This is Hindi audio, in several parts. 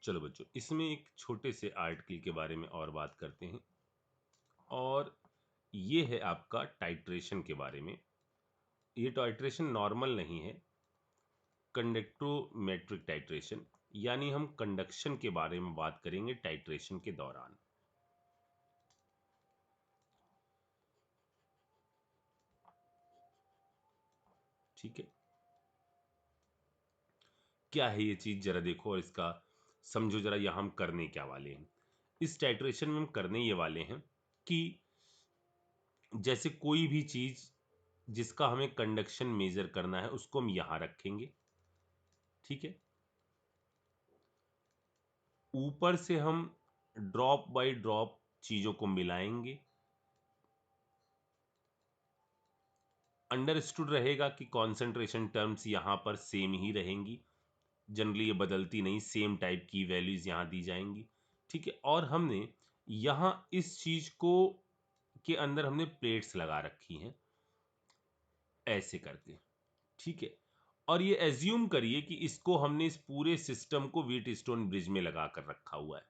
चलो बच्चों, इसमें एक छोटे से आर्टिकल के बारे में और बात करते हैं। और ये है आपका टाइट्रेशन के बारे में। ये टाइट्रेशन नॉर्मल नहीं है, कंडक्टोमेट्रिक टाइट्रेशन, यानी हम कंडक्शन के बारे में बात करेंगे टाइट्रेशन के दौरान। ठीक है, क्या है ये चीज जरा देखो और इसका समझो जरा। यहां हम करने क्या वाले हैं, इस टाइट्रेशन में हम करने ये वाले हैं कि जैसे कोई भी चीज जिसका हमें कंडक्शन मेजर करना है उसको हम यहां रखेंगे। ठीक है, ऊपर से हम ड्रॉप बाय ड्रॉप चीजों को मिलाएंगे। अंडरस्टूड रहेगा कि कॉन्सेंट्रेशन टर्म्स यहां पर सेम ही रहेंगी, जनरली ये बदलती नहीं, सेम टाइप की वैल्यूज यहां दी जाएंगी। ठीक है, और हमने यहां इस चीज को के अंदर हमने प्लेट्स लगा रखी हैं ऐसे करके। ठीक है, और ये एज्यूम करिए कि इसको हमने इस पूरे सिस्टम को व्हीटस्टोन ब्रिज में लगा कर रखा हुआ है।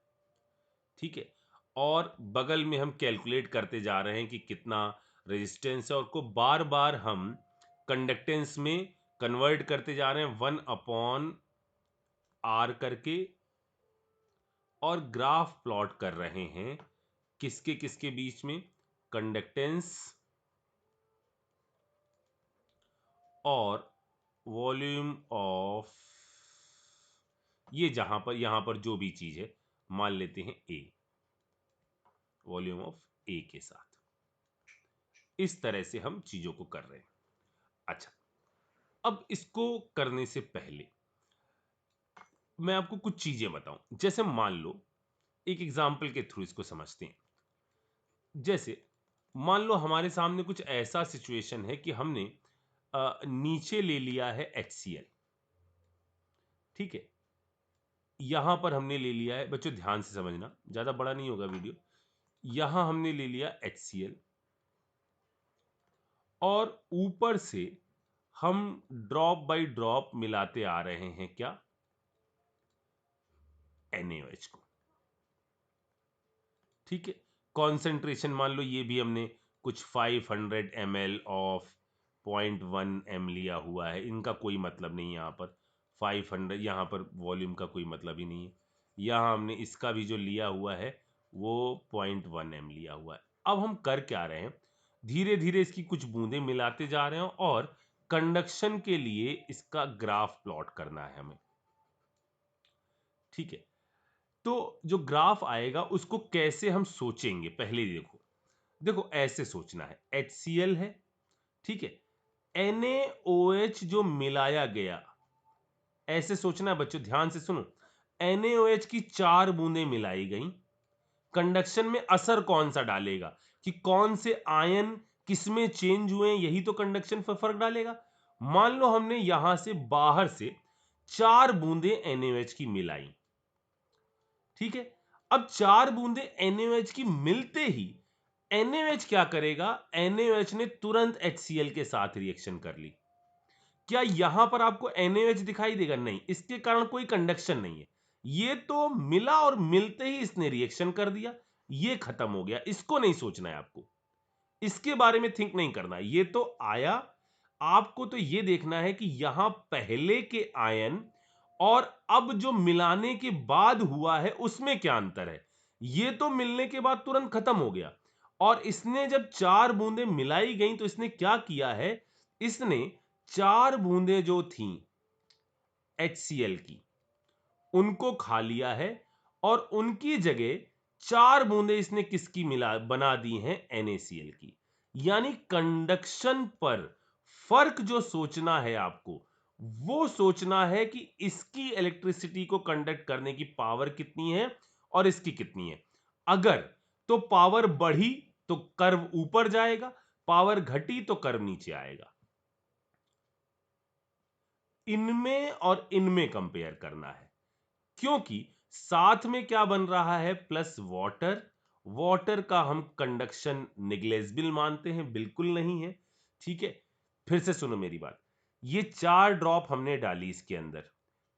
ठीक है, और बगल में हम कैलकुलेट करते जा रहे हैं कि कितना रेजिस्टेंस है, और को बार बार हम कंडक्टेंस में कन्वर्ट करते जा रहे हैं 1/r करके, और ग्राफ प्लॉट कर रहे हैं किसके किसके बीच में, कंडक्टेंस और वॉल्यूम ऑफ, ये जहां पर यहां पर जो भी चीज है मान लेते हैं ए, वॉल्यूम ऑफ ए के साथ। इस तरह से हम चीजों को कर रहे हैं। अच्छा, अब इसको करने से पहले मैं आपको कुछ चीजें बताऊं। जैसे मान लो, एक एग्जाम्पल के थ्रू इसको समझते हैं। जैसे मान लो हमारे सामने कुछ ऐसा सिचुएशन है कि हमने नीचे ले लिया है HCl। ठीक है, यहां पर हमने ले लिया है, बच्चों ध्यान से समझना, ज्यादा बड़ा नहीं होगा वीडियो। यहां हमने ले लिया HCl, और ऊपर से हम ड्रॉप बाय ड्रॉप मिलाते आ रहे हैं क्या, NaOH को। ठीक है, कॉन्सेंट्रेशन मान लो ये भी हमने कुछ 500 ml ऑफ 0.1 m लिया हुआ है, इनका कोई मतलब नहीं यहाँ पर। 500 यहाँ पर वॉल्यूम का कोई मतलब ही नहीं है। यहाँ हमने इसका भी जो लिया हुआ है वो 0.1 m लिया हुआ है। अब हम कर क्या रहे हैं, धीरे धीरे इसकी कुछ बूंदें मिलाते जा रहे हैं, और कंडक्शन के लिए इसका ग्राफ प्लॉट करना है हमें। ठीक है, तो जो ग्राफ आएगा उसको कैसे हम सोचेंगे, पहले देखो। देखो ऐसे सोचना है, HCl है, ठीक है, NaOH जो मिलाया गया, ऐसे सोचना है बच्चों, ध्यान से सुनो। NaOH की 4 बूंदें मिलाई गई, कंडक्शन में असर कौन सा डालेगा कि कौन से आयन किसमें चेंज हुए, यही तो कंडक्शन पर फर्क डालेगा। मान लो हमने यहां से बाहर से 4 बूंदें NaOH की मिलाई। ठीक है, अब 4 बूंदें NaOH की मिलते ही NaOH क्या करेगा, NaOH ने तुरंत HCl के साथ रिएक्शन कर ली। क्या यहां पर आपको NaOH दिखाई देगा? नहीं, इसके कारण कोई कंडक्शन नहीं है। ये तो मिला और मिलते ही इसने रिएक्शन कर दिया, ये खत्म हो गया। इसको नहीं सोचना है आपको, इसके बारे में थिंक नहीं करना है। ये तो आया, आपको तो ये देखना है कि यहां पहले के आयन और अब जो मिलाने के बाद हुआ है उसमें क्या अंतर है। ये तो मिलने के बाद तुरंत खत्म हो गया, और इसने जब 4 बूंदें मिलाई गई तो इसने क्या किया है, इसने 4 बूंदें जो थीं HCl की, उनको खा लिया है, और उनकी जगह 4 बूंदें इसने किसकी मिला बना दी हैं, NaCl की। यानी कंडक्शन पर फर्क जो सोचना है आपको, वो सोचना है कि इसकी इलेक्ट्रिसिटी को कंडक्ट करने की पावर कितनी है और इसकी कितनी है। अगर तो पावर बढ़ी तो कर्व ऊपर जाएगा, पावर घटी तो कर्व नीचे आएगा। इनमें और इनमें कंपेयर करना है, क्योंकि साथ में क्या बन रहा है, प्लस वाटर। वाटर का हम कंडक्शन निग्लेजिबल मानते हैं, बिल्कुल नहीं है। ठीक है, फिर से सुनो मेरी बात। ये 4 ड्रॉप हमने डाली इसके अंदर,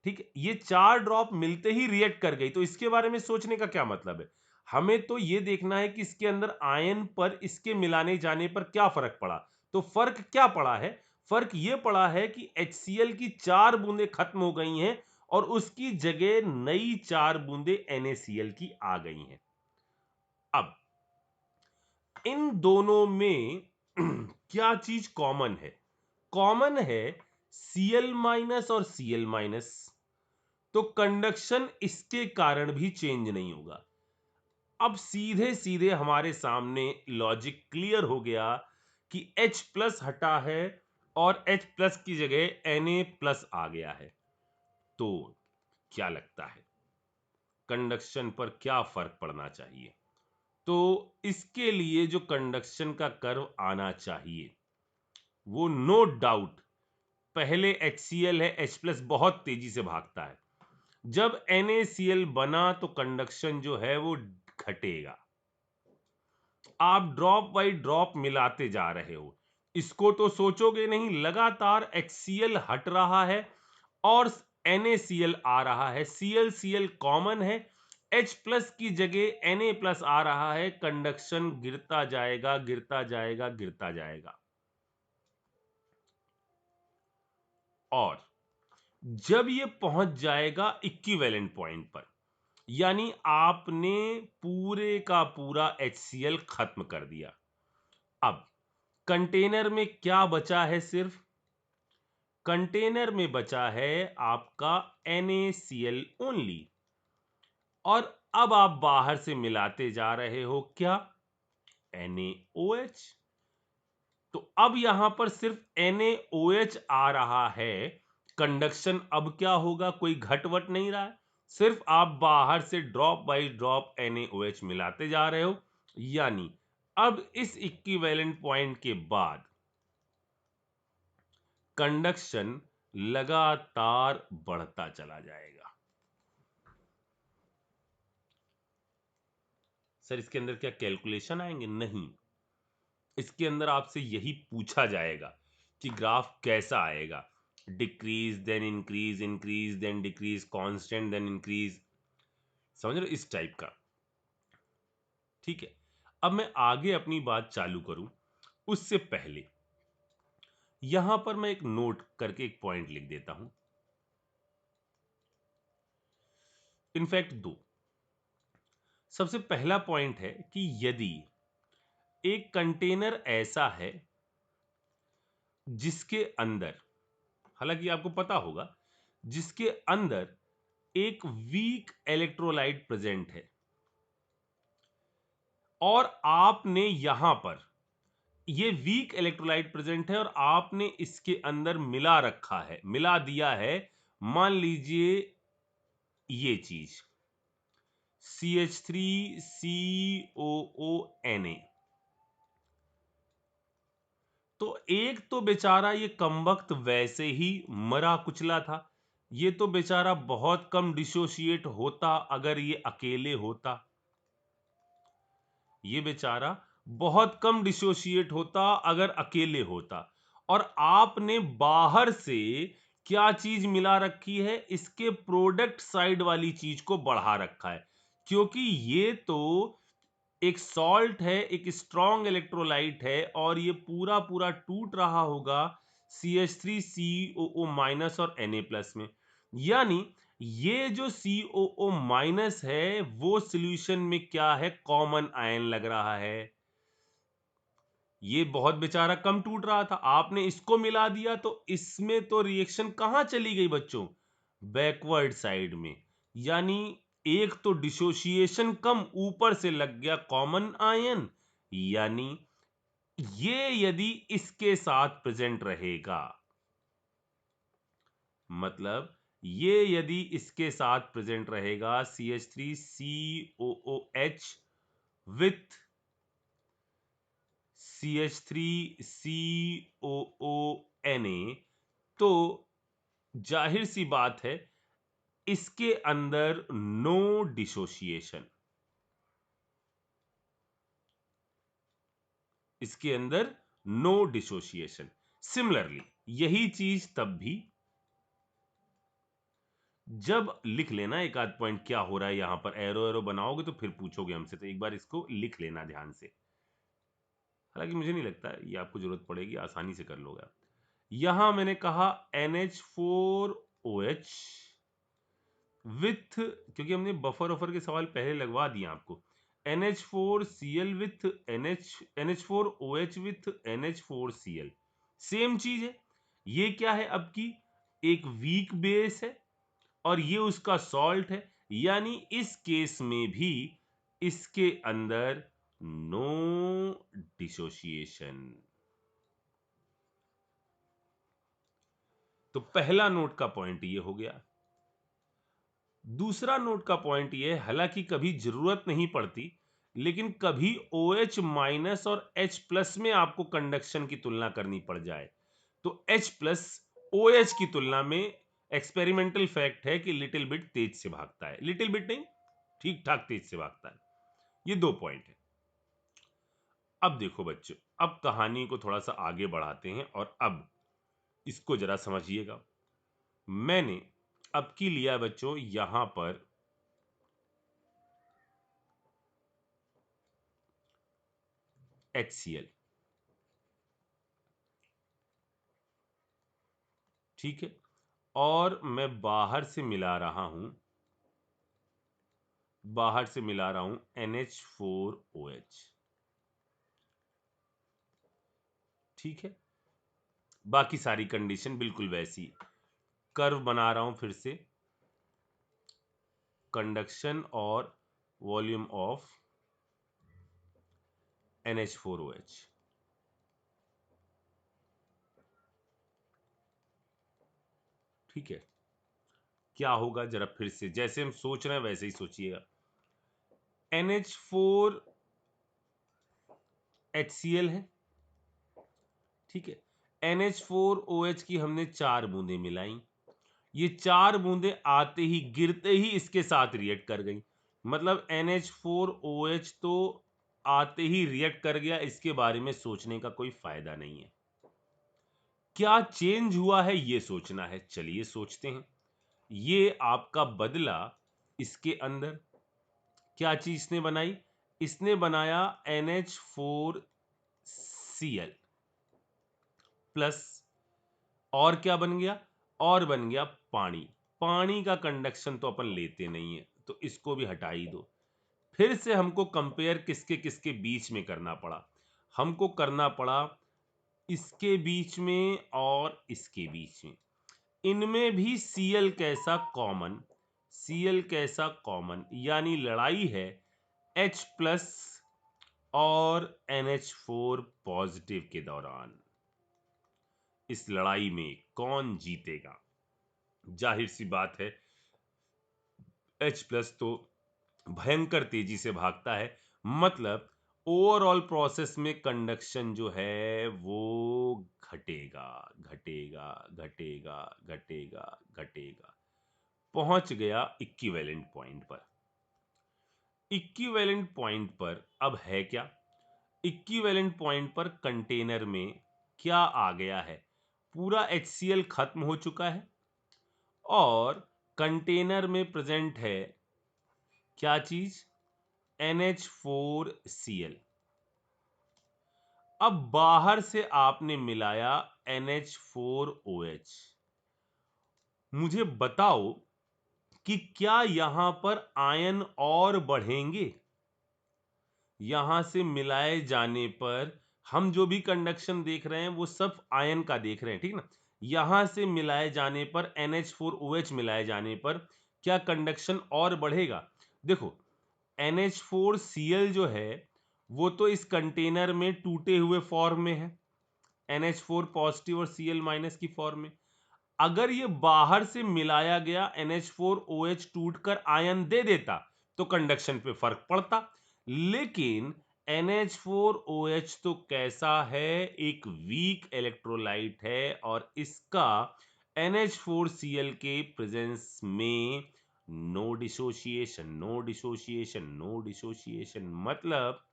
ठीक है, ये 4 ड्रॉप मिलते ही रिएक्ट कर गई, तो इसके बारे में सोचने का क्या मतलब है? हमें तो ये देखना है कि इसके अंदर आयन पर इसके मिलाने जाने पर क्या फर्क पड़ा। तो फर्क क्या पड़ा है? फर्क ये पड़ा है कि HCl की 4 बूंदें खत्म हो गई हैं और उसकी जगह नई 4 बूंदें NaCl की आ गई हैं। अब इन दोनों में क्या चीज कॉमन है? कॉमन है Cl माइनस और Cl माइनस। तो कंडक्शन इसके कारण भी चेंज नहीं होगा। अब सीधे सीधे हमारे सामने लॉजिक क्लियर हो गया कि H प्लस हटा है और H प्लस की जगह Na प्लस आ गया है। तो क्या लगता है कंडक्शन पर क्या फर्क पड़ना चाहिए? तो इसके लिए जो कंडक्शन का कर्व आना चाहिए वो नो डाउट पहले HCl है, H प्लस बहुत तेजी से भागता है। जब NaCl बना तो कंडक्शन जो है वो घटेगा। आप ड्रॉप बाई ड्रॉप मिलाते जा रहे हो, इसको तो सोचोगे नहीं, लगातार HCl हट रहा है और NaCl आ रहा है। Cl कॉमन है, H प्लस की जगह Na प्लस आ रहा है, कंडक्शन गिरता जाएगा गिरता जाएगा गिरता जाएगा। और जब ये पहुंच जाएगा इक्विवेलेंट पॉइंट पर, यानी आपने पूरे का पूरा HCl खत्म कर दिया, अब कंटेनर में क्या बचा है? सिर्फ कंटेनर में बचा है आपका NaCl ओनली। और अब आप बाहर से मिलाते जा रहे हो क्या? NaOH। तो अब यहां पर सिर्फ NaOH आ रहा है, कंडक्शन अब क्या होगा? कोई घटवट नहीं रहा है, सिर्फ आप बाहर से ड्रॉप बाई ड्रॉप NaOH मिलाते जा रहे हो। यानी अब इस इक्विवेलेंट पॉइंट के बाद कंडक्शन लगातार बढ़ता चला जाएगा। सर इसके अंदर क्या कैलकुलेशन आएंगे? नहीं, इसके अंदर आपसे यही पूछा जाएगा कि ग्राफ कैसा आएगा, decrease then increase, increase then decrease, constant then increase, समझ रहे हो, इस टाइप का। ठीक है, अब मैं आगे अपनी बात चालू करूं उससे पहले यहां पर मैं एक नोट करके एक पॉइंट लिख देता हूं, इनफैक्ट दो। सबसे पहला पॉइंट है कि यदि एक कंटेनर ऐसा है जिसके अंदर, हालांकि आपको पता होगा, जिसके अंदर एक वीक इलेक्ट्रोलाइट प्रेजेंट है और आपने यहां पर ये वीक इलेक्ट्रोलाइट प्रेजेंट है और आपने इसके अंदर मिला रखा है, मिला दिया है, मान लीजिए ये चीज CH3COONA। तो एक तो बेचारा ये कमबख्त वैसे ही मरा कुचला था, ये तो बेचारा बहुत कम डिसोशिएट होता अगर ये अकेले होता, ये बेचारा बहुत कम डिसोशिएट होता अगर अकेले होता। और आपने बाहर से क्या चीज मिला रखी है? इसके प्रोडक्ट साइड वाली चीज को बढ़ा रखा है, क्योंकि ये तो एक सॉल्ट है, एक स्ट्रॉन्ग इलेक्ट्रोलाइट है और ये पूरा पूरा टूट रहा होगा CH3COO माइनस और Na प्लस में। यानी ये जो COO माइनस है वो सॉल्यूशन में क्या है? कॉमन आयन लग रहा है। ये बहुत बेचारा कम टूट रहा था, आपने इसको मिला दिया तो इसमें तो रिएक्शन कहां चली गई बच्चों? बैकवर्ड साइड में। यानी एक तो डिसोसिएशन कम, ऊपर से लग गया कॉमन आयन। यानी ये यदि इसके साथ प्रेजेंट रहेगा, मतलब ये यदि इसके साथ प्रेजेंट रहेगा CH3COOH विथ CH3COONA, तो जाहिर सी बात है इसके अंदर नो डिसोसिएशन, इसके अंदर नो डिसोसिएशन। सिमिलरली यही चीज तब भी जब लिख लेना एक आध पॉइंट क्या हो रहा है यहां पर, एरो एरो बनाओगे तो फिर पूछोगे हमसे, तो एक बार इसको लिख लेना ध्यान से। हालांकि मुझे नहीं लगता ये आपको जरूरत पड़ेगी, आसानी से कर लोगे आप। यहां मैंने कहा NH4OH विथ, क्योंकि हमने बफर वफर के सवाल पहले लगवा दिए आपको, NH4Cl with NH4OH with NH4Cl, same चीज है। ये क्या है अब की, एक वीक बेस है और ये उसका सॉल्ट है, यानी इस केस में भी इसके अंदर नो डिसोसिएशन। तो पहला नोट का पॉइंट ये हो गया। दूसरा नोट का पॉइंट ये है, हालांकि कभी जरूरत नहीं पड़ती, लेकिन कभी OH माइनस और H प्लस में आपको कंडक्शन की तुलना करनी पड़ जाए तो H प्लस OH की तुलना में एक्सपेरिमेंटल फैक्ट है कि लिटिल बिट तेज से भागता है, लिटिल बिट नहीं, ठीक ठाक तेज से भागता है। ये 2 पॉइंट है। अब देखो बच्चों, अब कहानी को थोड़ा सा आगे बढ़ाते हैं और अब इसको जरा समझिएगा। मैंने अब की लिया बच्चों यहां पर HCl, ठीक है, और मैं बाहर से मिला रहा हूं, NH4OH, ठीक है। बाकी सारी कंडीशन बिल्कुल वैसी, कर्व बना रहा हूं फिर से, कंडक्शन और वॉल्यूम ऑफ NH4OH, ठीक है। क्या होगा जरा फिर से, जैसे हम सोच रहे हैं वैसे ही सोचिएगा। NH4HCl है, ठीक है। NH4OH की हमने 4 बूंदें मिलाई, ये 4 बूंदें आते ही गिरते ही इसके साथ रिएक्ट कर गई, मतलब NH4OH तो आते ही रिएक्ट कर गया, इसके बारे में सोचने का कोई फायदा नहीं है। क्या चेंज हुआ है ये सोचना है, चलिए सोचते हैं। ये आपका बदला इसके अंदर, क्या चीज इसने बनाई, इसने बनाया NH4Cl प्लस, और क्या बन गया, और बन गया पानी। पानी का कंडक्शन तो अपन लेते नहीं है, तो इसको भी हटा ही दो। फिर से हमको कंपेयर किसके किसके बीच में करना पड़ा, हमको करना पड़ा इसके बीच में और इसके बीच में। इनमें भी Cl कैसा कॉमन, Cl कैसा कॉमन, यानी लड़ाई है H प्लस और NH4 पॉजिटिव के दौरान। इस लड़ाई में कौन जीतेगा, जाहिर सी बात है H प्लस तो भयंकर तेजी से भागता है, मतलब ओवरऑल प्रोसेस में कंडक्शन जो है वो घटेगा घटेगा घटेगा घटेगा घटेगा, पहुंच गया इक्विवेलेंट पॉइंट पर। इक्विवेलेंट पॉइंट पर अब है क्या, इक्विवेलेंट पॉइंट पर कंटेनर में क्या आ गया है, पूरा HCl खत्म हो चुका है और कंटेनर में प्रेजेंट है क्या चीज, NH4Cl। अब बाहर से आपने मिलाया NH4OH, मुझे बताओ कि क्या यहां पर आयन और बढ़ेंगे, यहां से मिलाए जाने पर हम जो भी कंडक्शन देख रहे हैं वो सब आयन का देख रहे हैं, ठीक ना। यहां से मिलाए जाने पर NH4OH मिलाए जाने पर क्या कंडक्शन और बढ़ेगा, देखो NH4Cl जो है वो तो इस कंटेनर में टूटे हुए फॉर्म में है, NH4 पॉजिटिव और Cl माइनस की फॉर्म में। अगर ये बाहर से मिलाया गया NH4OH टूटकर आयन दे देता तो कंडक्शन पे फर्क पड़ता, लेकिन NH4OH तो कैसा है, एक वीक इलेक्ट्रोलाइट है और इसका NH4Cl के प्रेजेंस में no dissociation, no dissociation, no dissociation, मतलब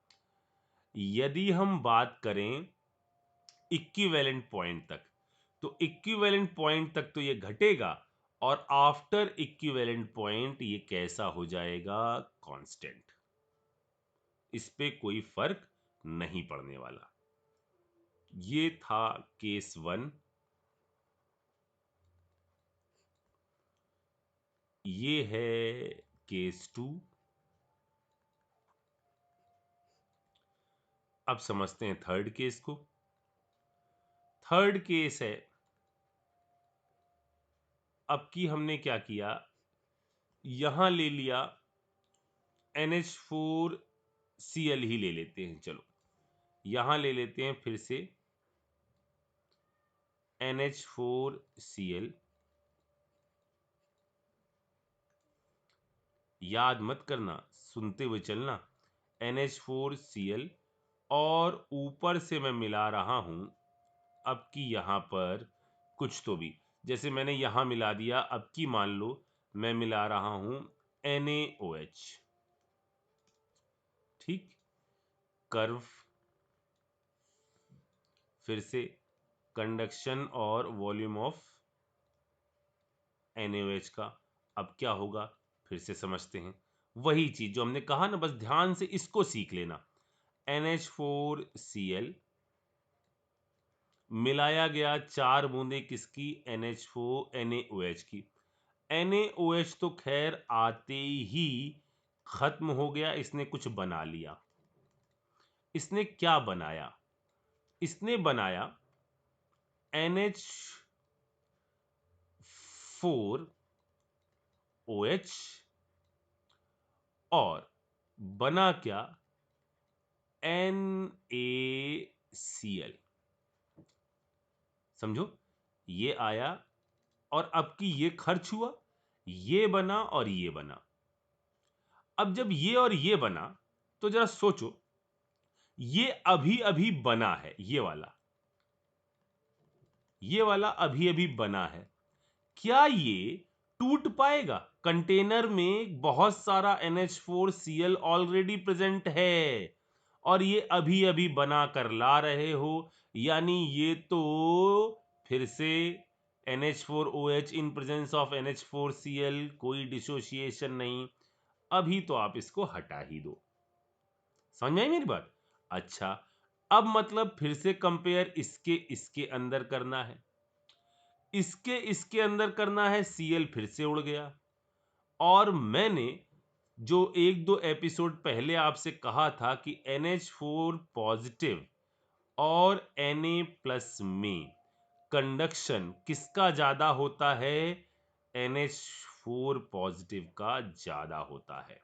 यदि हम बात करें इक्विवेलेंट पॉइंट तक, तो इक्विवेलेंट पॉइंट तक तो ये घटेगा और आफ्टर इक्विवेलेंट पॉइंट ये कैसा हो जाएगा? कांस्टेंट। इस पे कोई फर्क नहीं पड़ने वाला। ये था केस 1। ये है केस 2। अब समझते हैं थर्ड केस को। थर्ड केस है, अब की हमने क्या किया, यहां ले लिया NH4Cl ही ले लेते हैं। चलो यहां ले लेते हैं फिर से NH4Cl। याद मत करना, सुनते हुए चलना। NH4Cl और ऊपर से मैं मिला रहा हूं अब की यहां पर कुछ तो भी, जैसे मैंने यहां मिला दिया, अब की मान लो मैं मिला रहा हूं NaOH। ठीक, कर्व फिर से कंडक्शन और वॉल्यूम ऑफ NaOH का। अब क्या होगा फिर से समझते हैं, वही चीज जो हमने कहा ना, बस ध्यान से इसको सीख लेना। NH4Cl मिलाया गया 4 बूंदे किसकी? NaOH की। NaOH तो खैर आते ही खत्म हो गया, इसने कुछ बना लिया। इसने क्या बनाया? इसने बनाया NH4OH और बना क्या? NaCl। समझो, ये आया और अब की ये खर्च हुआ, ये बना और ये बना। अब जब ये और ये बना तो जरा सोचो, ये अभी अभी बना है, ये वाला अभी अभी बना है। क्या ये टूट पाएगा? कंटेनर में बहुत सारा NH4Cl ऑलरेडी प्रेजेंट है और ये अभी अभी बना कर ला रहे हो, यानी ये तो फिर से NH4OH in presence of NH4Cl, कोई डिसोसिएशन नहीं। अभी तो आप इसको हटा ही दो। समझ में आई मेरी बात? अच्छा, अब मतलब फिर से कंपेयर इसके इसके अंदर करना है, इसके इसके अंदर करना है। Cl फिर से उड़ गया। और मैंने जो 1-2 एपिसोड पहले आपसे कहा था कि NH4 पॉजिटिव और Na प्लस में कंडक्शन किसका ज्यादा होता है? NH4 पॉजिटिव का ज्यादा होता है।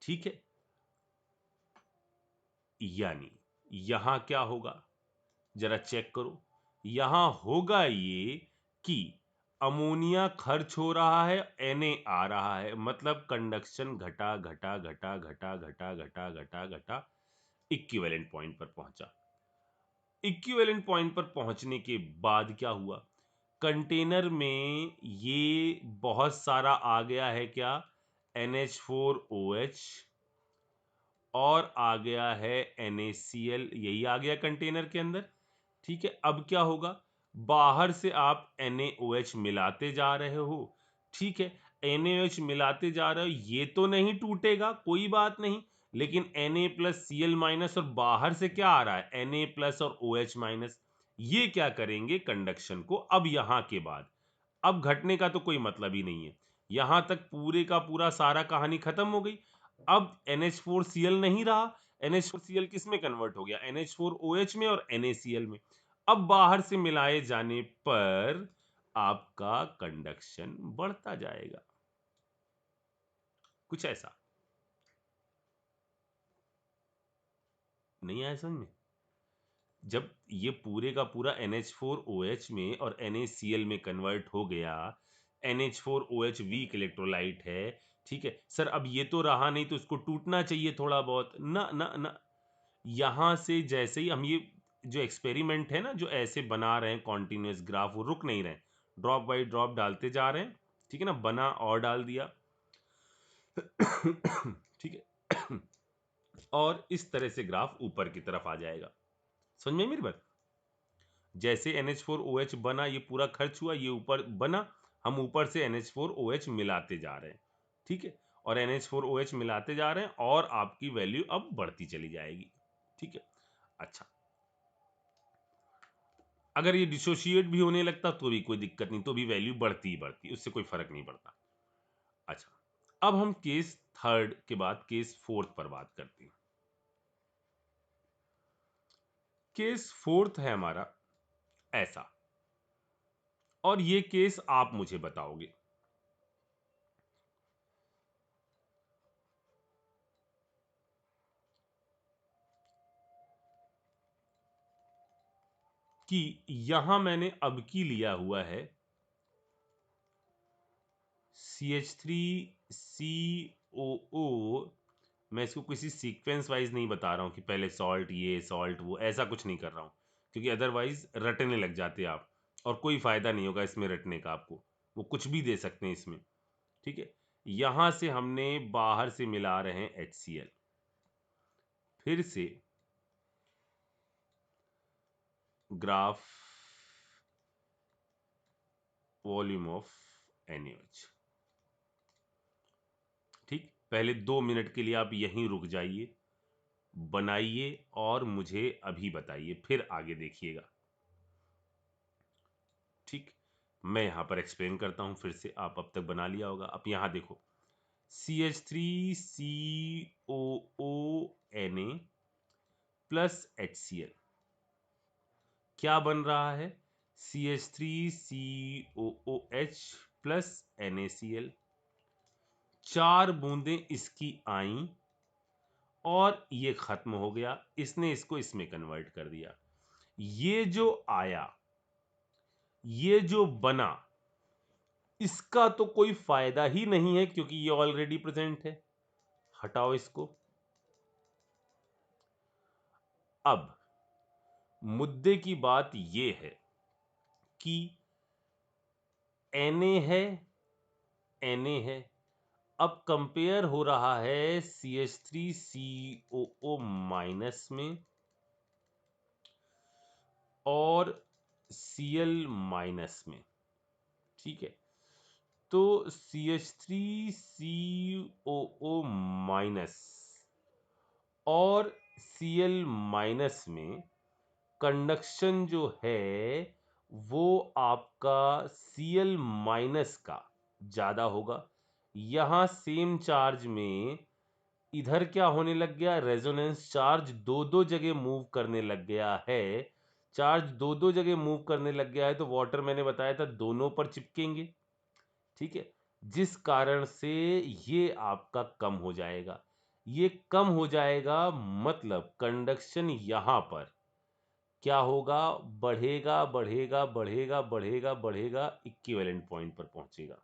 ठीक है, यानी यहां क्या होगा जरा चेक करो। यहां होगा ये कि अमोनिया खर्च हो रहा है, Na आ रहा है, मतलब कंडक्शन घटा घटा घटा घटा घटा घटा घटा घटा इक्विवेलेंट पॉइंट पर पहुंचा। इक्विवेलेंट पॉइंट पर पहुंचने के बाद क्या हुआ? कंटेनर में ये बहुत सारा आ गया है क्या? NH4OH और आ गया है NaCl, यही आ गया कंटेनर के अंदर। ठीक है, अब क्या होगा? बाहर से आप NaOH मिलाते जा रहे हो। ठीक है, NaOH मिलाते जा रहे हो, ये तो नहीं टूटेगा, कोई बात नहीं, लेकिन Na प्लस Cl माइनस और बाहर से क्या आ रहा है? Na प्लस और OH माइनस। ये क्या करेंगे कंडक्शन को? अब यहां के बाद अब घटने का तो कोई मतलब ही नहीं है। यहां तक पूरे का पूरा सारा कहानी खत्म हो गई। अब NH4Cl नहीं रहा, NH4Cl किस में कन्वर्ट हो गया? NH4OH में और NaCl में। अब बाहर से मिलाए जाने पर आपका कंडक्शन बढ़ता जाएगा, कुछ ऐसा। नहीं आया समझ में? जब ये पूरे का पूरा NH4OH में और NaCl में कन्वर्ट हो गया, NH4OH वीक इलेक्ट्रोलाइट है, ठीक है सर, अब ये तो रहा नहीं तो इसको टूटना चाहिए थोड़ा बहुत ना ना ना। यहां से जैसे ही हम ये जो एक्सपेरिमेंट है ना, जो ऐसे बना रहे हैं कॉन्टिन्यूस ग्राफ, वो रुक नहीं रहे, ड्रॉप बाई ड्रॉप डालते जा रहे हैं। ठीक है ना, बना और डाल दिया। ठीक है, और इस तरह से ग्राफ ऊपर की तरफ आ जाएगा। समझ में आई मेरी बात? जैसे NH4OH बना, ये पूरा खर्च हुआ, ये ऊपर बना, हम ऊपर से NH4OH मिलाते जा रहे हैं, ठीक है, और NH4OH मिलाते जा रहे हैं और आपकी वैल्यू अब बढ़ती चली जाएगी, ठीक है। अच्छा, अगर ये डिसोशिएट भी होने लगता तो भी कोई दिक्कत नहीं, तो भी वैल्यू बढ़ती ही बढ़ती, उससे कोई फर्क नहीं पड़ता। अच्छा, अब हम केस थर्ड के बाद केस फोर्थ पर बात करते हैं। केस फोर्थ है हमारा ऐसा, और ये केस आप मुझे बताओगे कि यहां मैंने अब की लिया हुआ है CH3COO। मैं इसको किसी सीक्वेंस वाइज नहीं बता रहा हूं कि पहले सॉल्ट ये सॉल्ट वो, ऐसा कुछ नहीं कर रहा हूं, क्योंकि अदरवाइज रटने लग जाते आप और कोई फायदा नहीं होगा इसमें रटने का आपको, वो कुछ भी दे सकते हैं इसमें, ठीक है। यहां से हमने बाहर से मिला रहे हैं HCl, फिर से ग्राफ वॉल्यूम ऑफ NaOH, ठीक। पहले 2 मिनट के लिए आप यहीं रुक जाइए, बनाइए और मुझे अभी बताइए, फिर आगे देखिएगा, ठीक। मैं यहां पर एक्सप्लेन करता हूं फिर से, आप अब तक बना लिया होगा। अब यहां देखो CH3COO Na प्लस HCl क्या बन रहा है, CH3COOH प्लस NaCl। 4 बूंदें इसकी आईं और ये खत्म हो गया, इसने इसको इसमें कन्वर्ट कर दिया। ये जो आया, ये जो बना, इसका तो कोई फायदा ही नहीं है क्योंकि ये ऑलरेडी प्रेजेंट है, हटाओ इसको। अब मुद्दे की बात ये है कि Na है, अब कंपेयर हो रहा है CH3COO माइनस में और Cl माइनस में, ठीक है। तो CH3COO माइनस और Cl माइनस में कंडक्शन जो है वो आपका Cl माइनस का ज्यादा होगा। यहां सेम चार्ज में इधर क्या होने लग गया, रेजोनेंस चार्ज दो दो जगह मूव करने लग गया है। चार्ज दो दो जगह मूव करने लग गया है तो वाटर मैंने बताया था दोनों पर चिपकेंगे, ठीक है, जिस कारण से ये आपका कम हो जाएगा। ये कम हो जाएगा मतलब कंडक्शन यहां पर क्या होगा, बढ़ेगा बढ़ेगा बढ़ेगा बढ़ेगा बढ़ेगा, इक्विवेलेंट पॉइंट पर पहुंचेगा।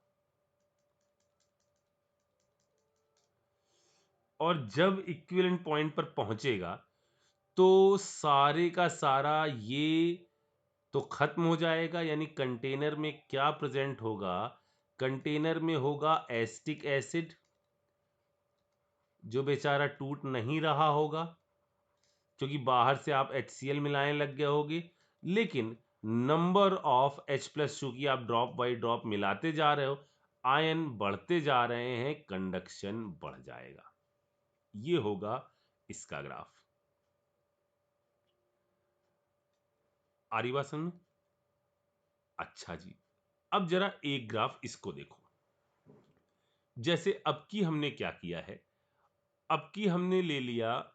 और जब इक्विवेलेंट पॉइंट पर पहुंचेगा तो सारे का सारा ये तो खत्म हो जाएगा, यानी कंटेनर में क्या प्रेजेंट होगा, कंटेनर में होगा एसिटिक एसिड जो बेचारा टूट नहीं रहा होगा क्योंकि बाहर से आप HCl मिलाने लग गए होगे, लेकिन नंबर ऑफ H+ चूंकि आप ड्रॉप बाई ड्रॉप मिलाते जा रहे हो, आयन बढ़ते जा रहे हैं, कंडक्शन बढ़ जाएगा। ये होगा इसका ग्राफ। आ रही बात समझ? अच्छा जी, अब जरा एक ग्राफ इसको देखो। जैसे अब की हमने क्या किया है, अब की हमने ले लिया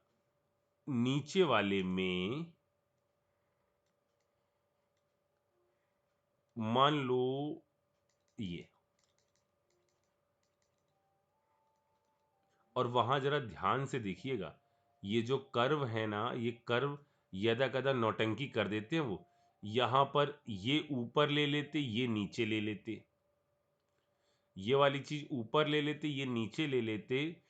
नीचे वाले में, मान लो ये, और वहां जरा ध्यान से देखिएगा, ये जो कर्व है ना, ये कर्व यदा कदा नौटंकी कर देते हैं। वो यहां पर ये ऊपर ले लेते, ये नीचे ले लेते, ये वाली चीज ऊपर ले लेते, ये नीचे ले लेते।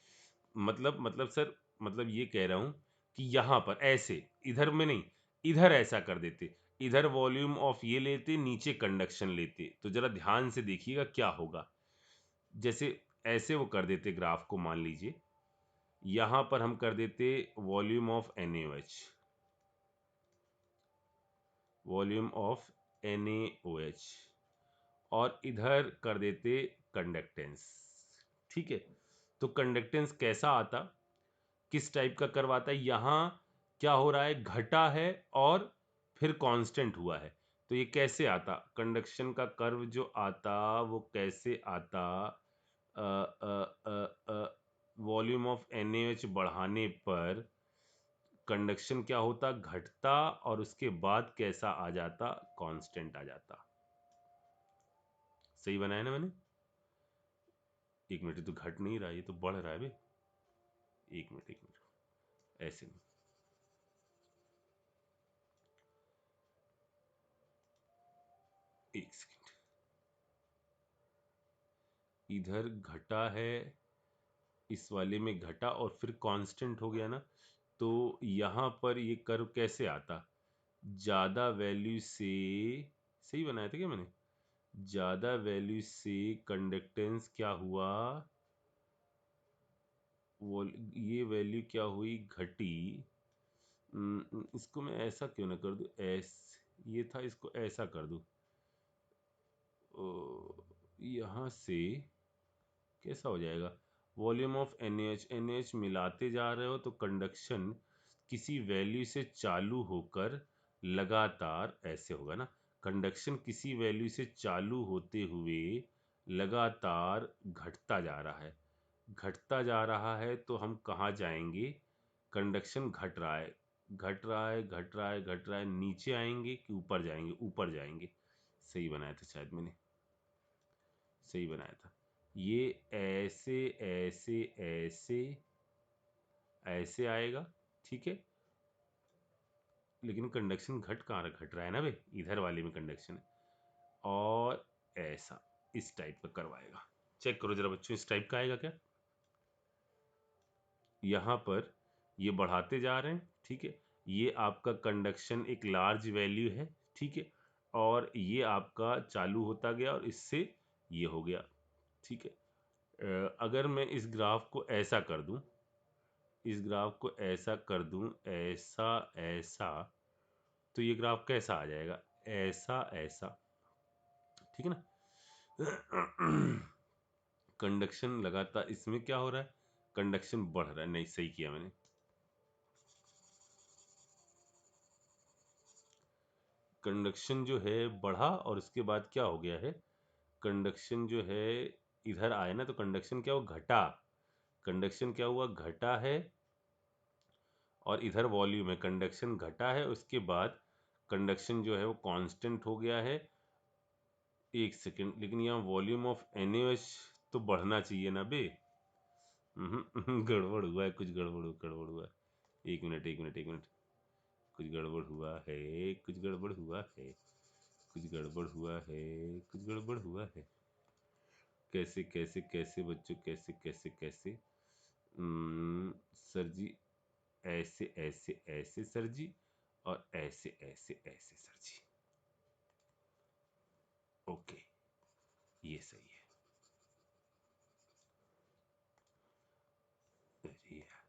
मतलब सर, मतलब ये कह रहा हूं कि यहां पर ऐसे, इधर में नहीं, इधर ऐसा कर देते, इधर वॉल्यूम ऑफ ये लेते, नीचे कंडक्शन लेते। तो जरा ध्यान से देखिएगा क्या होगा। जैसे ऐसे वो कर देते ग्राफ को, मान लीजिए यहां पर हम कर देते volume of NaOH, volume of NaOH, और इधर कर देते कंडक्टेंस। ठीक है, तो कंडक्टेंस कैसा आता, किस टाइप का करवाता है, यहाँ क्या हो रहा है, घटा है और फिर कांस्टेंट हुआ है, तो ये कैसे आता, कंडक्शन का कर्व जो आता वो कैसे आता, वॉल्यूम ऑफ NaOH बढ़ाने पर कंडक्शन क्या होता, घटता, और उसके बाद कैसा आ जाता, कांस्टेंट आ जाता। सही बनाया ना मैंने? एक मिनट, तो घट नहीं रहा, ये तो बढ़ रहा है बे। एक मिनट, ऐसे नहीं, एक सेकेंड, इधर घटा है, इस वाले में घटा और फिर कांस्टेंट हो गया ना, तो यहाँ पर ये कर्व कैसे आता, ज्यादा वैल्यू से, सही बनाया था क्या मैंने, ज्यादा वैल्यू से कंडक्टेंस क्या हुआ, वो ये वैल्यू क्या हुई, घटी। इसको मैं ऐसा क्यों ना कर दूं, ये था, इसको ऐसा कर दूं, यहाँ से कैसा हो जाएगा, वॉल्यूम ऑफ NaOH मिलाते जा रहे हो तो कंडक्शन किसी वैल्यू से चालू होकर लगातार ऐसे होगा ना, कंडक्शन किसी वैल्यू से चालू होते हुए लगातार घटता जा रहा है, घटता जा रहा है, तो हम कहाँ जाएंगे, कंडक्शन घट रहा है, घट रहा है, घट रहा है, घट रहा है, नीचे आएंगे कि ऊपर जाएंगे, ऊपर जाएंगे। सही बनाया था शायद मैंने, सही बनाया था, ये ऐसे ऐसे ऐसे ऐसे आएगा, ठीक है, लेकिन कंडक्शन घट कहाँ रहा, घट रहा है ना भाई, इधर वाले में कंडक्शन है, और ऐसा इस टाइप का करवाएगा। चेक करो जरा बच्चों, इस टाइप का आएगा क्या, यहाँ पर ये बढ़ाते जा रहे हैं, ठीक है, ये आपका कंडक्शन एक लार्ज वैल्यू है, ठीक है, और ये आपका चालू होता गया और इससे ये हो गया, ठीक है। अगर मैं इस ग्राफ को ऐसा कर दूं, इस ग्राफ को ऐसा कर दूं, ऐसा ऐसा, तो ये ग्राफ कैसा आ जाएगा, ऐसा ऐसा, ठीक है ना। कंडक्शन लगातार, इसमें क्या हो रहा है, कंडक्शन बढ़ रहा है, नहीं सही किया मैंने, कंडक्शन जो है बढ़ा और उसके बाद क्या हो गया है, कंडक्शन जो है इधर आए ना, तो कंडक्शन क्या हुआ, घटा, कंडक्शन क्या हुआ, घटा है, और इधर वॉल्यूम है, कंडक्शन घटा है, उसके बाद कंडक्शन जो है वो कांस्टेंट हो गया है। एक सेकेंड, लेकिन यहाँ वॉल्यूम ऑफ NaOH तो बढ़ना चाहिए ना बे। गड़बड़ हुआ है, कुछ गड़बड़ हुआ है। एक मिनट, कुछ गड़बड़ हुआ है, कुछ गड़बड़ हुआ है, कुछ गड़बड़ हुआ है, कुछ गड़बड़ हुआ है। कैसे कैसे कैसे बच्चों, कैसे कैसे कैसे, सर जी, ऐसे ऐसे ऐसे सर जी, और ऐसे ऐसे ऐसे सर जी। ओके, ये सही है। अरे यार,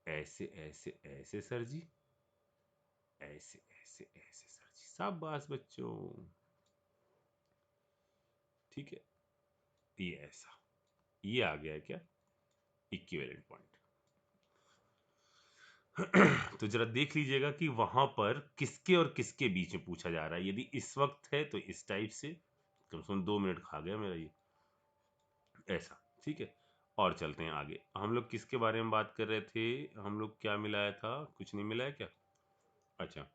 ऐसे ऐसे ऐसे सर जी, ऐसे ऐसे ऐसे सर जी, शाबाश बच्चों, ठीक है, ये ऐसा, ये आ गया है क्या, इक्विवेलेंट पॉइंट। तो जरा देख लीजिएगा कि वहां पर किसके और किसके बीच में पूछा जा रहा है, यदि इस वक्त है तो इस टाइप से, कम से कम 2 मिनट खा गया मेरा ये, ऐसा, ठीक है। और चलते हैं आगे, हम लोग किसके बारे में बात कर रहे थे, हम लोग क्या मिलाया था, कुछ नहीं मिलाया क्या, अच्छा,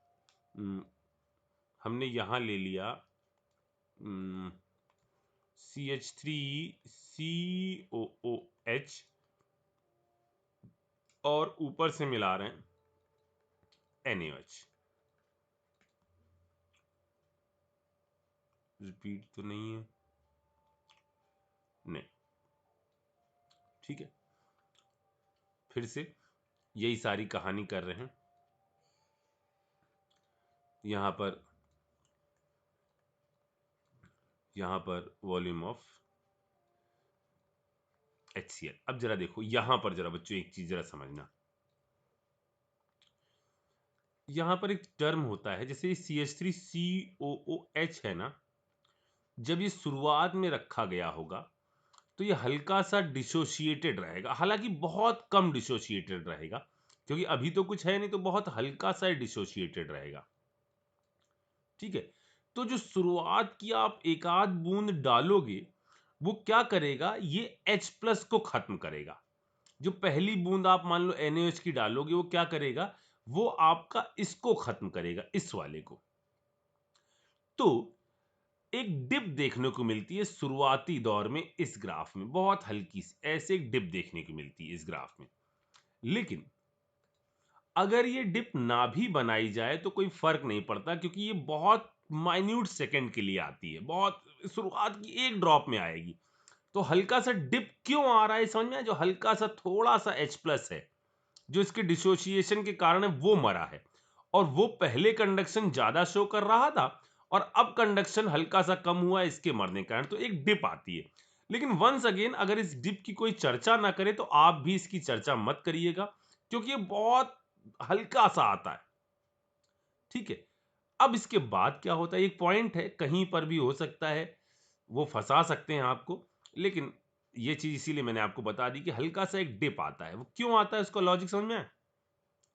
हमने यहां ले लिया CH3COOH, और ऊपर से मिला रहे हैं NaOH। रिपीट तो नहीं है, नहीं, ठीक है, फिर से यही सारी कहानी कर रहे हैं। यहां पर वॉल्यूम ऑफ HCl। अब जरा देखो यहां पर, जरा बच्चों एक चीज जरा समझना, यहां पर एक टर्म होता है, जैसे CH3COOH है ना, जब ये शुरुआत में रखा गया होगा तो ये हल्का सा डिसोशिएटेड रहेगा, हालांकि बहुत कम डिसोशिएटेड रहेगा, क्योंकि अभी तो कुछ है नहीं, तो बहुत हल्का सा डिसोशिएटेड रहेगा। ठीक है, तो जो शुरुआत की आप एक आध बूंद डालोगे, वो क्या करेगा, ये H प्लस को खत्म करेगा। जो पहली बूंद आप मान लो NaOH की डालोगे, वो क्या करेगा, वो आपका इसको खत्म करेगा, इस वाले को। तो एक डिप देखने को मिलती है शुरुआती दौर में इस ग्राफ में, बहुत हल्की सी ऐसे एक डिप देखने को मिलती है इस ग्राफ में। लेकिन अगर ये डिप ना भी बनाई जाए तो कोई फर्क नहीं पड़ता, क्योंकि ये बहुत माइन्यूट सेकंड के लिए आती है, बहुत शुरुआत की एक ड्रॉप में आएगी। तो हल्का सा डिप क्यों आ रहा है समझ में, जो हल्का सा थोड़ा सा H प्लस है, जो इसके डिसोसिएशन के कारण है, वो मरा है। और वो पहले कंडक्शन ज्यादा शो कर रहा था, और अब कंडक्शन हल्का सा कम हुआ इसके मरने के कारण, तो एक डिप आती है। लेकिन वंस अगेन, अगर इस डिप की कोई चर्चा ना करे तो आप भी इसकी चर्चा मत करिएगा, क्योंकि ये बहुत हल्का सा आता है। ठीक है, अब इसके बाद क्या होता है, एक पॉइंट है, कहीं पर भी हो सकता है, वो फंसा सकते हैं आपको। लेकिन ये चीज इसीलिए मैंने आपको बता दी कि हल्का सा एक डिप आता है। वो क्यों आता है, उसका लॉजिक समझ में आया?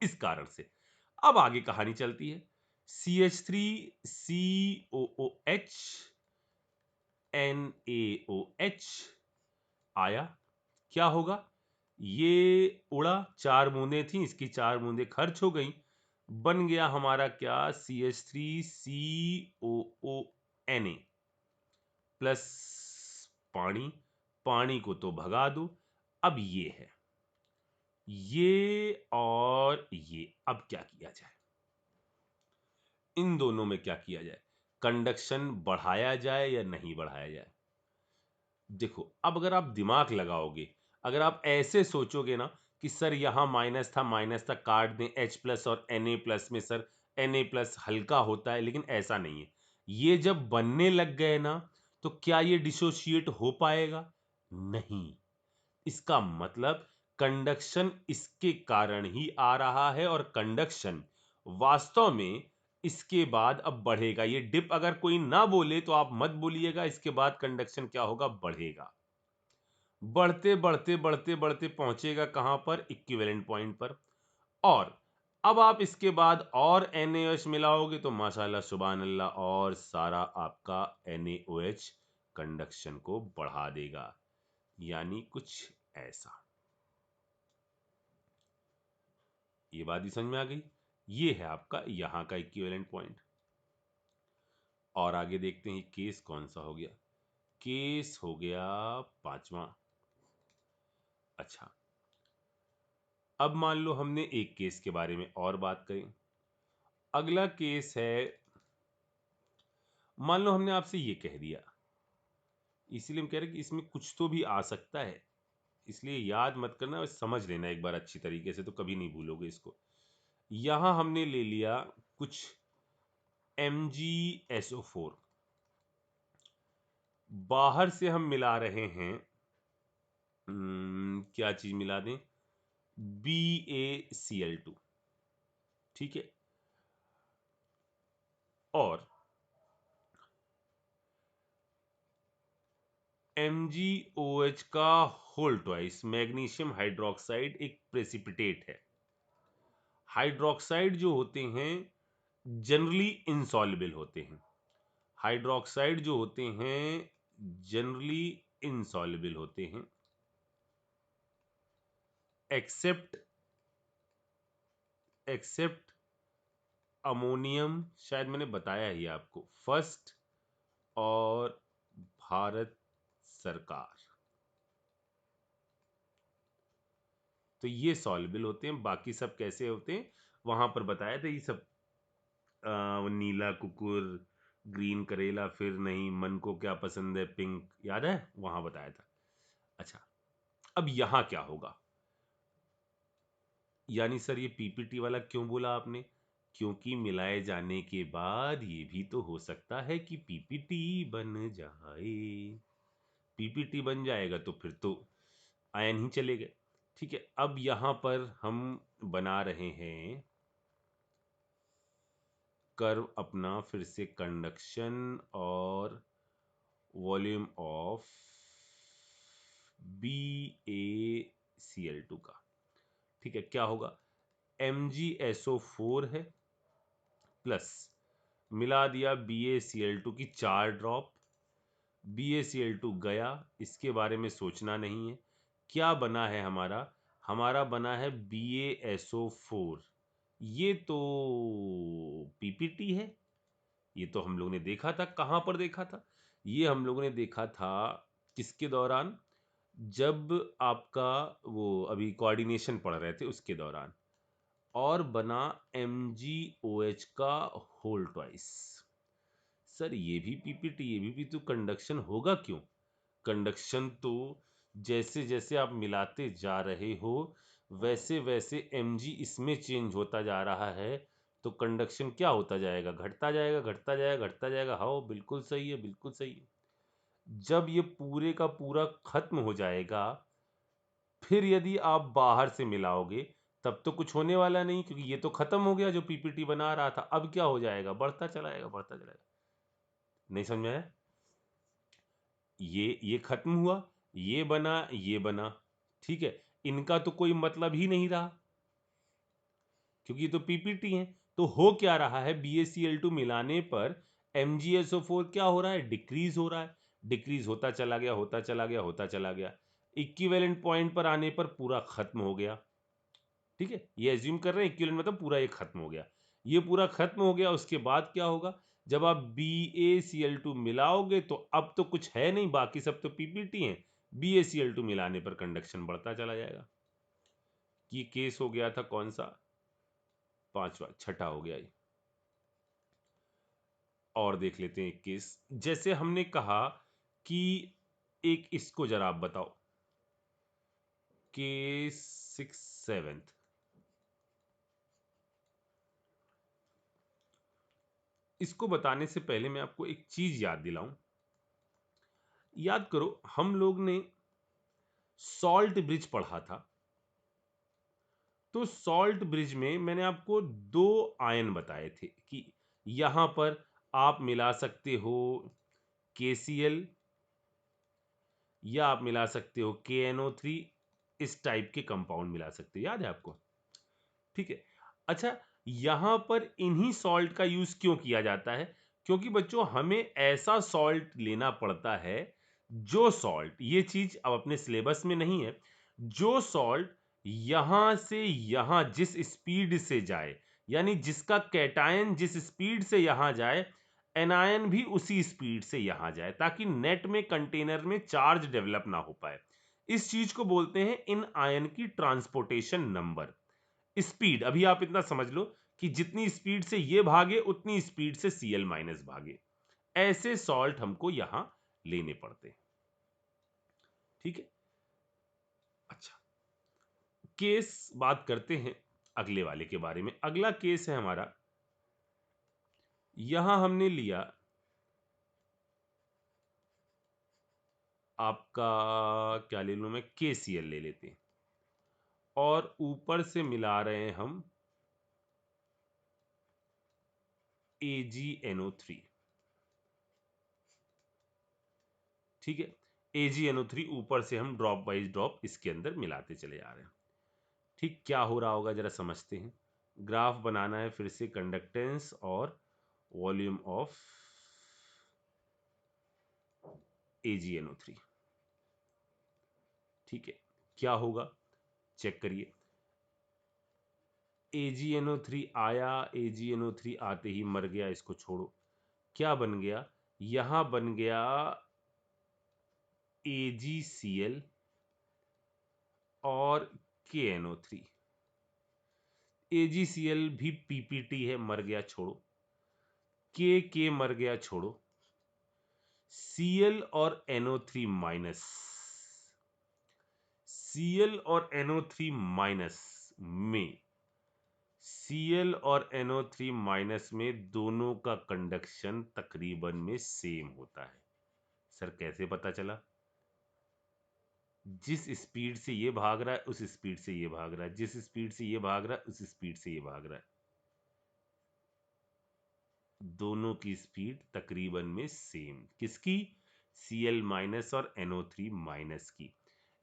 इस कारण से। अब आगे कहानी चलती है। CH3COOH NaOH आया, क्या होगा, ये उड़ा, 4 बूंदें थी, इसकी 4 बूंदें खर्च हो गई, बन गया हमारा क्या, CH3COONA प्लस पानी। पानी को तो भगा दो। अब ये है, ये और ये, अब क्या किया जाए, इन दोनों में क्या किया जाए, कंडक्शन बढ़ाया जाए या नहीं बढ़ाया जाए? देखो, अब अगर आप दिमाग लगाओगे, अगर आप ऐसे सोचोगे ना कि सर यहां माइनस था काट दें, H प्लस और Na प्लस में सर Na प्लस हल्का होता है, लेकिन ऐसा नहीं है। ये जब बनने लग गए ना, तो क्या ये डिसोशिएट हो पाएगा? नहीं। इसका मतलब कंडक्शन इसके कारण ही आ रहा है, और कंडक्शन वास्तव में इसके बाद अब बढ़ेगा। ये डिप अगर कोई ना बोले तो आप मत बोलिएगा, इसके बाद कंडक्शन क्या होगा, बढ़ेगा। बढ़ते बढ़ते बढ़ते बढ़ते पहुंचेगा कहां पर, इक्विवेलेंट पॉइंट पर। और अब आप इसके बाद और NaOH मिलाओगे तो माशाल्लाह सुभान अल्लाह, और सारा आपका NaOH कंडक्शन को बढ़ा देगा। यानी कुछ ऐसा। ये बात भी समझ में आ गई। ये है आपका यहां का इक्विवेलेंट पॉइंट। और आगे देखते हैं केस कौन सा हो गया। केस हो गया 5वां। अच्छा, अब मान लो हमने एक केस के बारे में और बात करी। अगला केस है, मान लो हमने आपसे ये कह दिया, इसीलिए हम कह रहे हैं कि इसमें कुछ तो भी आ सकता है, इसलिए याद मत करना और समझ लेना एक बार अच्छी तरीके से, तो कभी नहीं भूलोगे इसको। यहां हमने ले लिया कुछ MgSO4, बाहर से हम मिला रहे हैं, क्या चीज मिला दें, BaCl2। ठीक है, और MgOH का होल ट्वाइस, मैग्नीशियम हाइड्रोक्साइड एक प्रेसिपिटेट है। हाइड्रोक्साइड जो होते हैं जनरली इनसॉल्युबल होते हैं। हाइड्रोक्साइड जो होते हैं जनरली इनसॉल्युबल होते हैं, एक्सेप्ट एक्सेप्ट अमोनियम, शायद मैंने बताया ही आपको, फर्स्ट और भारत सरकार। तो ये सॉल्युबल होते हैं, बाकी सब कैसे होते हैं वहां पर बताया था। ये सब नीला कुकुर, ग्रीन करेला, फिर नहीं मन को क्या पसंद है, पिंक, याद है वहां बताया था। अच्छा, अब यहां क्या होगा, यानी सर ये पीपीटी वाला क्यों बोला आपने, क्योंकि मिलाए जाने के बाद ये भी तो हो सकता है कि पीपीटी बन जाए। पीपीटी बन जाएगा तो फिर तो आयन ही चले गए। ठीक है, अब यहां पर हम बना रहे हैं कर्व अपना फिर से कंडक्शन और वॉल्यूम ऑफ BaCl2 का। ठीक है, क्या होगा, MgSO4 है प्लस मिला दिया BaCl2 की 4 ड्रॉप, BaCl2 गया, इसके बारे में सोचना नहीं है। क्या बना है हमारा बना है BaSO4। ये तो पीपीटी है, ये तो हम लोगों ने देखा था। कहाँ पर देखा था? ये हम लोगों ने देखा था किसके दौरान, जब आपका वो अभी कोऑर्डिनेशन पढ़ रहे थे उसके दौरान, और बना MgOH का होल ट्वाइस। सर ये भी पीपीटी, ये भी तो कंडक्शन होगा क्यों? कंडक्शन तो जैसे जैसे आप मिलाते जा रहे हो वैसे वैसे Mg इसमें चेंज होता जा रहा है, तो कंडक्शन क्या होता जाएगा, घटता जाएगा, घटता जाएगा, घटता जाएगा। हाँ बिल्कुल सही है, बिल्कुल सही है। जब ये पूरे का पूरा खत्म हो जाएगा, फिर यदि आप बाहर से मिलाओगे तब तो कुछ होने वाला नहीं, क्योंकि ये तो खत्म हो गया जो पीपीटी बना रहा था। अब क्या हो जाएगा, बढ़ता चलाएगा, बढ़ता चलाएगा। नहीं समझ में आया? ये खत्म हुआ, ये बना, ये बना, ठीक है, इनका तो कोई मतलब ही नहीं रहा, क्योंकि ये तो पीपीटी है। तो हो क्या रहा है, BaCl2 मिलाने पर MgSO4 क्या हो रहा है, डिक्रीज हो रहा है, डिक्रीज होता चला गया, होता चला गया, होता चला गया। इक्विवेलेंट पॉइंट पर आने पर पूरा खत्म हो गया। ठीक है, ये एज्यूम कर रहे हैं इक्विवेलेंट मतलब पूरा ये खत्म हो गया। ये पूरा खत्म हो गया, उसके बाद क्या होगा, जब आप BaCl2 मिलाओगे तो अब तो कुछ है नहीं, बाकी सब तो पीपीटी है। BaCl2 मिलाने पर कंडक्शन बढ़ता चला जाएगा। ये केस हो गया था कौन सा, पांचवा, छठा हो गया ये। और देख लेते हैं एक केस, जैसे हमने कहा कि एक इसको जरा आप बताओ, केस 6-7। इसको बताने से पहले मैं आपको एक चीज याद दिलाऊं। याद करो, हम लोग ने सॉल्ट ब्रिज पढ़ा था, तो सॉल्ट ब्रिज में मैंने आपको दो आयन बताए थे कि यहां पर आप मिला सकते हो KCl या आप मिला सकते हो KNO3, इस टाइप के कंपाउंड मिला सकते हो, याद है आपको? ठीक है। अच्छा, यहां पर इन्हीं सॉल्ट का यूज क्यों किया जाता है? क्योंकि बच्चों हमें ऐसा सॉल्ट लेना पड़ता है, जो सॉल्ट, ये चीज अब अपने सिलेबस में नहीं है, जो सॉल्ट यहां से यहां जिस स्पीड से जाए, यानी जिसका कैटायन जिस स्पीड से यहां जाए, एनायन भी उसी स्पीड से यहां जाए, ताकि नेट में कंटेनर में चार्ज डेवलप ना हो पाए। इस चीज को बोलते हैं इन आयन की ट्रांसपोर्टेशन नंबर। स्पीड, अभी आप इतना समझ लो कि जितनी स्पीड से ये भागे उतनी स्पीड से Cl माइनस भागे। ऐसे सॉल्ट हमको यहां लेने पड़ते हैं। ठीक है, अच्छा, केस बात करते हैं अगले वाले के बारे में। अगला केस है हमारा, यहां हमने लिया आपका, क्या ले लूं मैं, KCl ले लेते हैं, और ऊपर से मिला रहे हैं हम AgNO3। ठीक है, AgNO3 ऊपर से हम ड्रॉप वाइज ड्रॉप इसके अंदर मिलाते चले जा रहे हैं। ठीक, क्या हो रहा होगा जरा समझते हैं। ग्राफ बनाना है फिर से कंडक्टेंस और वॉल्यूम ऑफ AgNO3। ठीक है, क्या होगा चेक करिए। AgNO3 आया, AgNO3 आते ही मर गया, इसको छोड़ो। क्या बन गया, यहां बन गया AgCl और KNO3। AgCl भी पीपीटी है, मर गया, छोड़ो। के मर गया, छोड़ो। Cl और NO3 माइनस, Cl और NO3 माइनस में, Cl और NO3 माइनस में दोनों का कंडक्शन तकरीबन में सेम होता है। सर कैसे पता चला? जिस स्पीड से ये भाग रहा है उस स्पीड से ये भाग रहा है, जिस स्पीड से ये भाग रहा है उस स्पीड से ये भाग रहा है। दोनों की स्पीड तकरीबन में सेम, किसकी? Cl माइनस और NO3 माइनस की।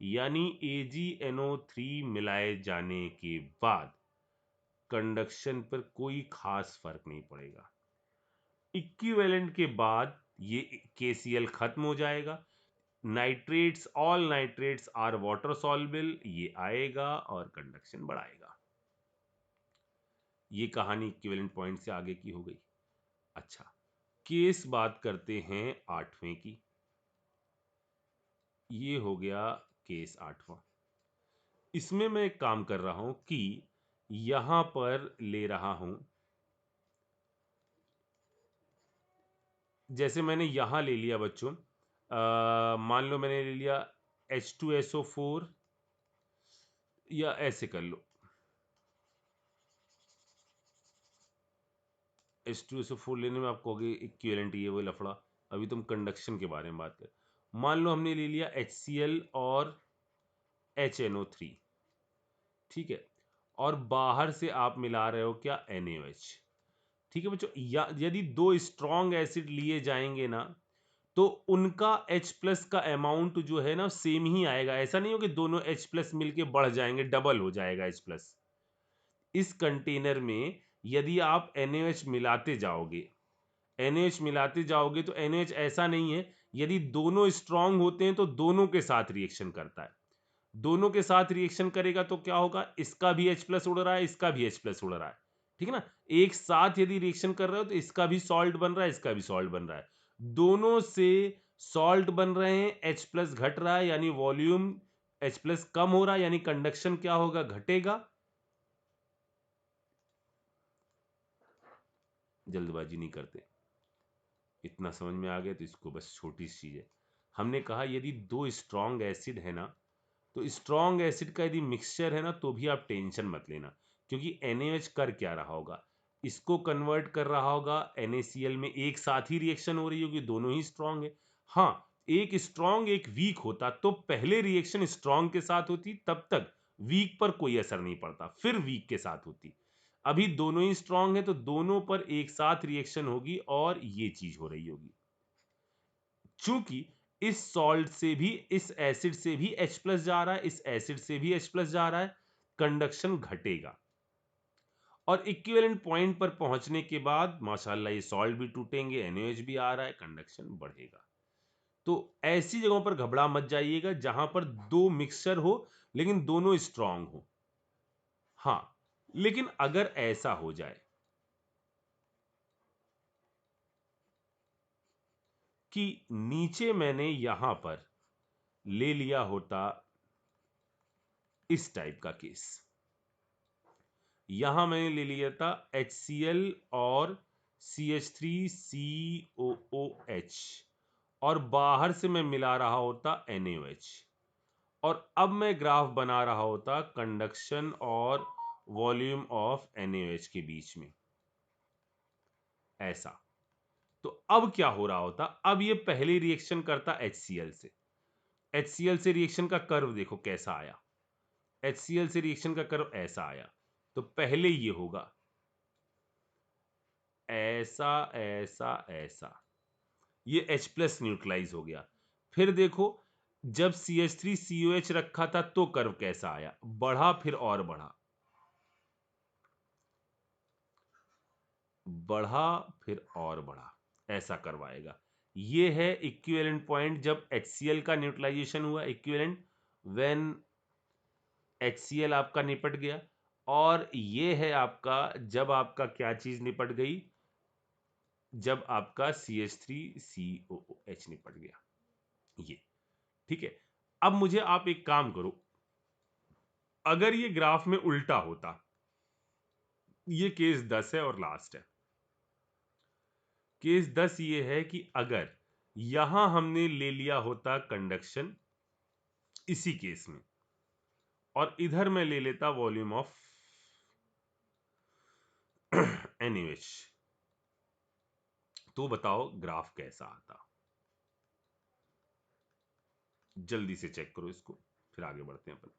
यानी AgNO3 मिलाए जाने के बाद कंडक्शन पर कोई खास फर्क नहीं पड़ेगा। इक्विवेलेंट के बाद ये KCl खत्म हो जाएगा, nitrates, all nitrates are water soluble, ये आएगा और कंडक्शन बढ़ाएगा। ये कहानी इक्विवेलेंट पॉइंट से आगे की हो गई। अच्छा, केस बात करते हैं 8वें की। ये हो गया केस 8वां। इसमें मैं एक काम कर रहा हूं कि यहां पर ले रहा हूं, जैसे मैंने यहां ले लिया बच्चों, मान लो मैंने ले लिया H2SO4, या ऐसे कर लो H2SO4 लेने में आपको कहोगे इक्विवेलेंट ये वो लफड़ा, अभी तुम कंडक्शन के बारे में बात कर। मान लो हमने ले लिया HCl और HNO3, ठीक है, और बाहर से आप मिला रहे हो क्या? NaOH, ठीक है बच्चों। या यदि दो स्ट्रॉन्ग एसिड लिए जाएंगे ना, तो उनका H प्लस का अमाउंट जो है ना सेम ही आएगा। ऐसा नहीं हो कि दोनों H प्लस मिलके बढ़ जाएंगे, डबल हो जाएगा H प्लस। इस कंटेनर में यदि आप NaOH मिलाते जाओगे, NaOH मिलाते जाओगे तो NaOH ऐसा नहीं है, यदि दोनों स्ट्रांग होते हैं तो दोनों के साथ रिएक्शन करता है। दोनों के साथ रिएक्शन करेगा तो क्या होगा? इसका भी H प्लस उड़ रहा है, इसका भी H प्लस उड़ रहा है, ठीक है ना। एक साथ यदि रिएक्शन कर रहे हो तो इसका भी सॉल्ट बन रहा है, इसका भी सॉल्ट बन रहा है, दोनों से सॉल्ट बन रहे हैं, H प्लस घट रहा है यानी वॉल्यूम H प्लस कम हो रहा है, यानी कंडक्शन क्या होगा? घटेगा। जल्दबाजी नहीं करते, इतना समझ में आ गया तो इसको बस छोटी सी चीज है। हमने कहा यदि दो स्ट्रॉन्ग एसिड है ना, तो स्ट्रॉन्ग एसिड का यदि मिक्सचर है ना तो भी आप टेंशन मत लेना, क्योंकि NaOH कर क्या रहा होगा? इसको कन्वर्ट कर रहा होगा NaCl में, एक साथ ही रिएक्शन हो रही होगी, दोनों ही स्ट्रॉन्ग है। हाँ, एक स्ट्रॉन्ग एक वीक होता तो पहले रिएक्शन स्ट्रॉन्ग के साथ होती, तब तक वीक पर कोई असर नहीं पड़ता, फिर वीक के साथ होती। अभी दोनों ही स्ट्रॉन्ग है तो दोनों पर एक साथ रिएक्शन होगी और ये चीज हो रही होगी। चूंकि इस सॉल्ट से भी, इस एसिड से भी H प्लस जा रहा है, इस एसिड से भी H प्लस जा रहा है, कंडक्शन घटेगा। और इक्विवेलेंट पॉइंट पर पहुंचने के बाद माशाल्लाह ये सॉल्ट भी टूटेंगे, NaOH भी आ रहा है, कंडक्शन बढ़ेगा। तो ऐसी जगहों पर घबरा मत जाइएगा जहां पर दो मिक्सचर हो लेकिन दोनों स्ट्रांग हो। हाँ, लेकिन अगर ऐसा हो जाए कि नीचे मैंने यहां पर ले लिया होता इस टाइप का केस, यहां मैंने ले लिया था HCl और CH3COOH, और बाहर से मैं मिला रहा होता NaOH, और अब मैं ग्राफ बना रहा होता कंडक्शन और वॉल्यूम ऑफ NaOH के बीच में, ऐसा। तो अब क्या हो रहा होता? अब ये पहले रिएक्शन करता HCl से, HCl से रिएक्शन का कर्व देखो कैसा आया, HCl से रिएक्शन का कर्व ऐसा आया। तो पहले ये होगा ऐसा ऐसा ऐसा, ये H प्लस न्यूट्रलाइज हो गया। फिर देखो जब CH3COH रखा था तो कर्व कैसा आया, बढ़ा फिर और बढ़ा, बढ़ा फिर और बढ़ा, ऐसा कर्व आएगा। ये है इक्विवेलेंट पॉइंट जब HCl का न्यूट्रलाइजेशन हुआ, इक्विवेलेंट व्हेन HCl आपका निपट गया। और ये है आपका जब आपका क्या चीज निपट गई, जब आपका CH3COOH निपट गया, ये ठीक है। अब मुझे आप एक काम करो, अगर ये ग्राफ में उल्टा होता, ये केस 10 है और लास्ट है। केस 10 ये है कि अगर यहां हमने ले लिया होता कंडक्शन इसी केस में, और इधर मैं ले लेता वॉल्यूम ऑफ NaOH, तो बताओ ग्राफ कैसा आता? जल्दी से चेक करो इसको, फिर आगे बढ़ते हैं अपन।